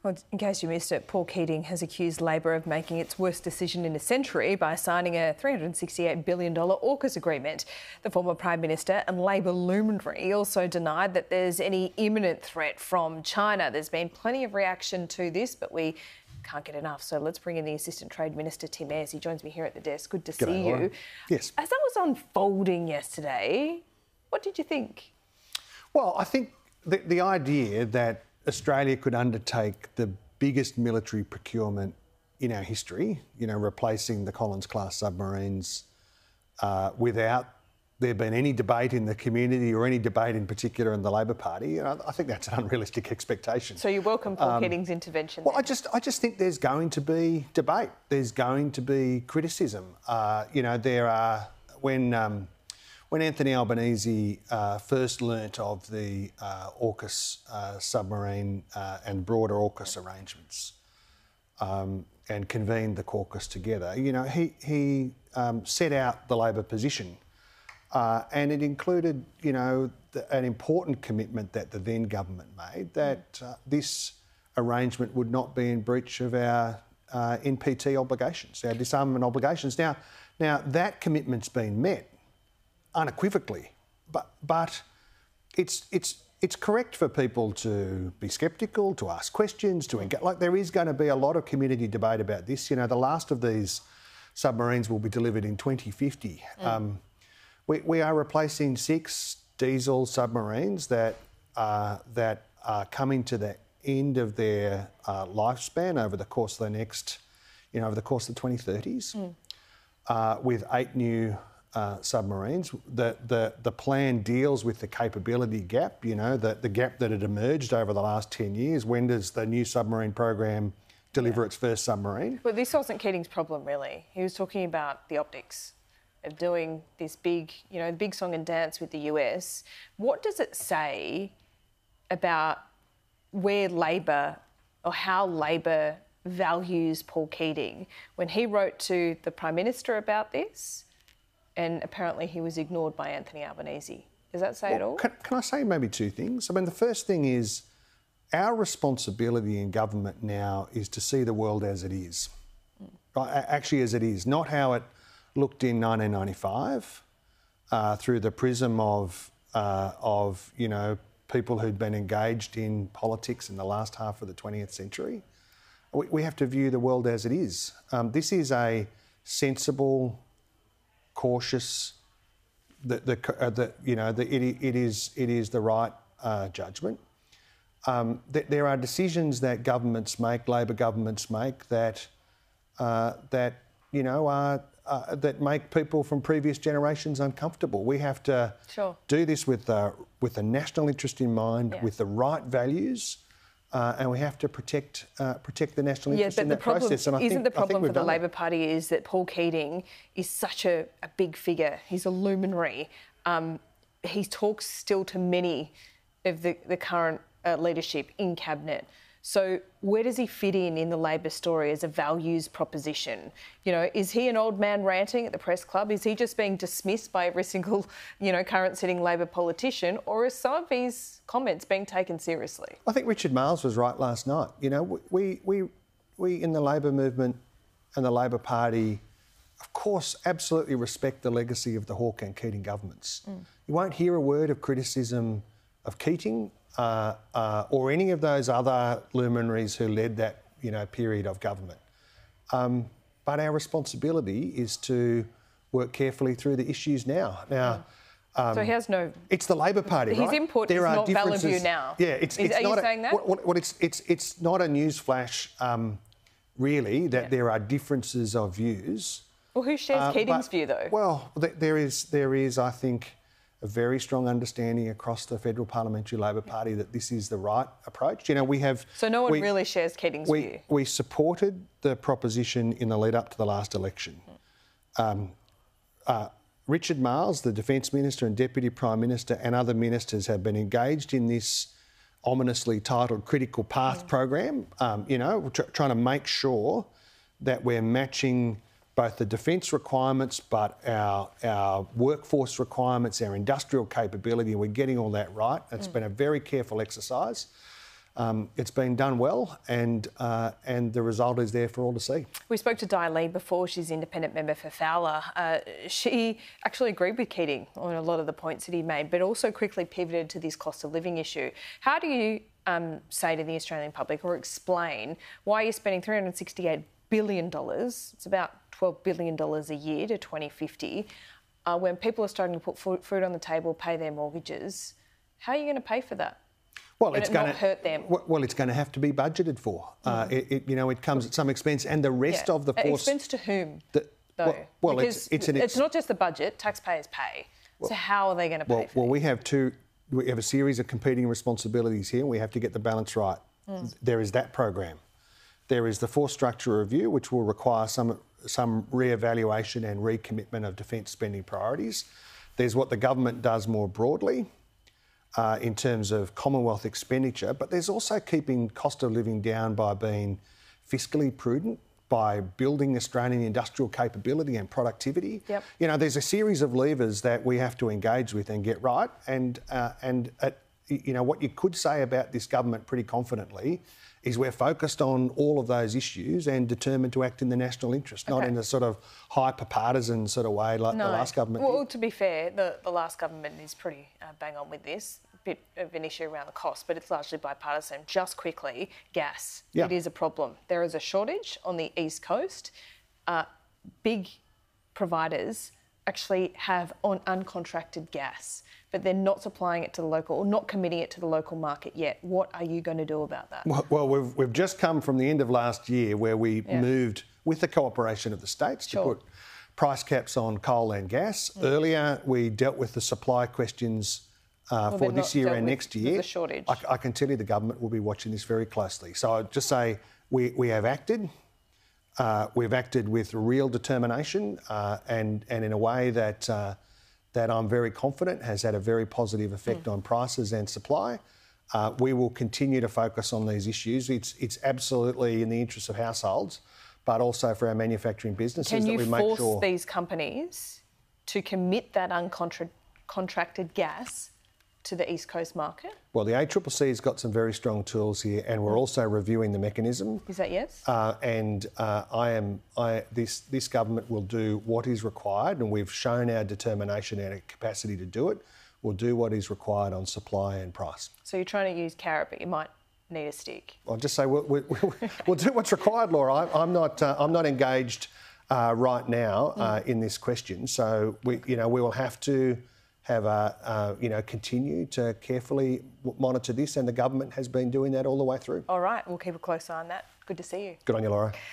Well, in case you missed it, Paul Keating has accused Labor of making its worst decision in a century by signing a $368 billion AUKUS agreement. The former Prime Minister and Labor luminary also denied that there's any imminent threat from China. There's been plenty of reaction to this, but we can't get enough. So let's bring in the Assistant Trade Minister, Tim Ayres. He joins me here at the desk. Good to see you. Yes. As that was unfolding yesterday, what did you think? Well, I think the idea that Australia could undertake the biggest military procurement in our history, replacing the Collins-class submarines without there being any debate in the community or any debate in particular in the Labor Party, I think that's an unrealistic expectation. So you welcome Paul Keating's intervention? Well, I just think there's going to be debate. There's going to be criticism. When Anthony Albanese first learnt of the AUKUS submarine and broader AUKUS arrangements and convened the caucus together, he set out the Labor position and it included, an important commitment that the then government made that this arrangement would not be in breach of our NPT obligations, our disarmament obligations. Now that commitment's been met unequivocally, but it's correct for people to be sceptical, to ask questions, to engage. Like, there is going to be a lot of community debate about this. The last of these submarines will be delivered in 2050. We are replacing 6 diesel submarines that are coming to the end of their lifespan over the course of the next, over the course of the 2030s, with 8 new submarines. The plan deals with the capability gap, the gap that had emerged over the last 10 years. When does the new submarine program deliver its first submarine? But this wasn't Keating's problem, really. He was talking about the optics of doing this big, big song and dance with the US. What does it say about where Labor, or how Labor values Paul Keating when he wrote to the Prime Minister about this? And apparently he was ignored by Anthony Albanese. Does that say it all? Can I say maybe 2 things? I mean, the first thing is our responsibility in government now is to see the world as it is. Actually as it is, not how it looked in 1995 through the prism of people who'd been engaged in politics in the last half of the 20th century. We have to view the world as it is. This is a sensible, cautious, it is the right judgment. There are decisions that governments make, Labor governments make, that make people from previous generations uncomfortable. We have to do this with the national interest in mind, with the right values. And we have to protect the national interest in that process. And isn't the problem for the Labor Party is that Paul Keating is such a big figure. He's a luminary. He talks still to many of the current leadership in Cabinet. So where does he fit in the Labor story as a values proposition? Is he an old man ranting at the press club? Is he just being dismissed by every single, current sitting Labor politician? Or is some of his comments being taken seriously? I think Richard Marles was right last night. We in the Labor movement and the Labor Party, of course, absolutely respect the legacy of the Hawke and Keating governments. You won't hear a word of criticism of Keating or any of those other luminaries who led that, period of government. But our responsibility is to work carefully through the issues now. So he has no... It's the Labor Party, right? His input is not valid view now. Yeah, are you saying that? It's not a news flash, really, that there are differences of views. Well, who shares Keating's view, though? Well, there is, I think, a very strong understanding across the Federal Parliamentary Labor Party that this is the right approach. We have... So no one really shares Keating's view? We supported the proposition in the lead up to the last election. Richard Marles, the Defence Minister and Deputy Prime Minister, and other ministers have been engaged in this ominously titled Critical Path program, trying to make sure that we're matching both the defence requirements but our workforce requirements, our industrial capability, and we're getting all that right. It's been a very careful exercise. Mm. It's been done well, and the result is there for all to see. We spoke to Di Lee before. She's independent member for Fowler. She actually agreed with Keating on a lot of the points that he made, but also quickly pivoted to this cost of living issue. How do you say to the Australian public, or explain why you're spending $368 billion, it's about $12 billion a year to 2050, when people are starting to put food on the table, pay their mortgages? How are you going to pay for that? Well, it's going to hurt them. Well, it's going to have to be budgeted for. It comes at some expense, and the rest of the force. Expense to whom? Well, because it's not just the budget. Taxpayers pay. So how are they going to pay for it? Well, we have a series of competing responsibilities here. We have to get the balance right. There is that program. There is the force structure review, which will require some re-evaluation and recommitment of defence spending priorities. There's what the government does more broadly, in terms of Commonwealth expenditure, but there's also keeping cost of living down by being fiscally prudent, by building Australian industrial capability and productivity. Yep. There's a series of levers that we have to engage with and get right. What you could say about this government pretty confidently is we're focused on all of those issues and determined to act in the national interest, not in a sort of hyper-partisan sort of way like the last government did. Well, to be fair, the last government is pretty bang on with this. A bit of an issue around the cost, but it's largely bipartisan. Just quickly, gas. Yeah. It is a problem. There is a shortage on the East Coast. Big providers actually have uncontracted gas, but they're not supplying it to the local, or not committing it to the local market yet. What are you going to do about that? Well, we've just come from the end of last year where we moved, with the cooperation of the states, to put price caps on coal and gas. Earlier, we dealt with the supply questions for this year and next year. The shortage. I can tell you the government will be watching this very closely. So I'd just say we have acted. We've acted with real determination and in a way that I'm very confident has had a very positive effect on prices and supply. We will continue to focus on these issues. It's absolutely in the interest of households, but also for our manufacturing businesses that we make sure... Can you force these companies to commit that uncontracted gas to the East Coast market? Well, the ACCC has got some very strong tools here, and we're also reviewing the mechanism. Is that yes? This government will do what is required, and we've shown our determination and our capacity to do it. We'll do what is required on supply and price. So you're trying to use carrot, but you might need a stick. I'll just say we'll do what's required, Laura. I'm not engaged right now in this question. So we will have to continue to carefully monitor this, and the government has been doing that all the way through. All right, we'll keep a close eye on that. Good to see you. Good on you, Laura.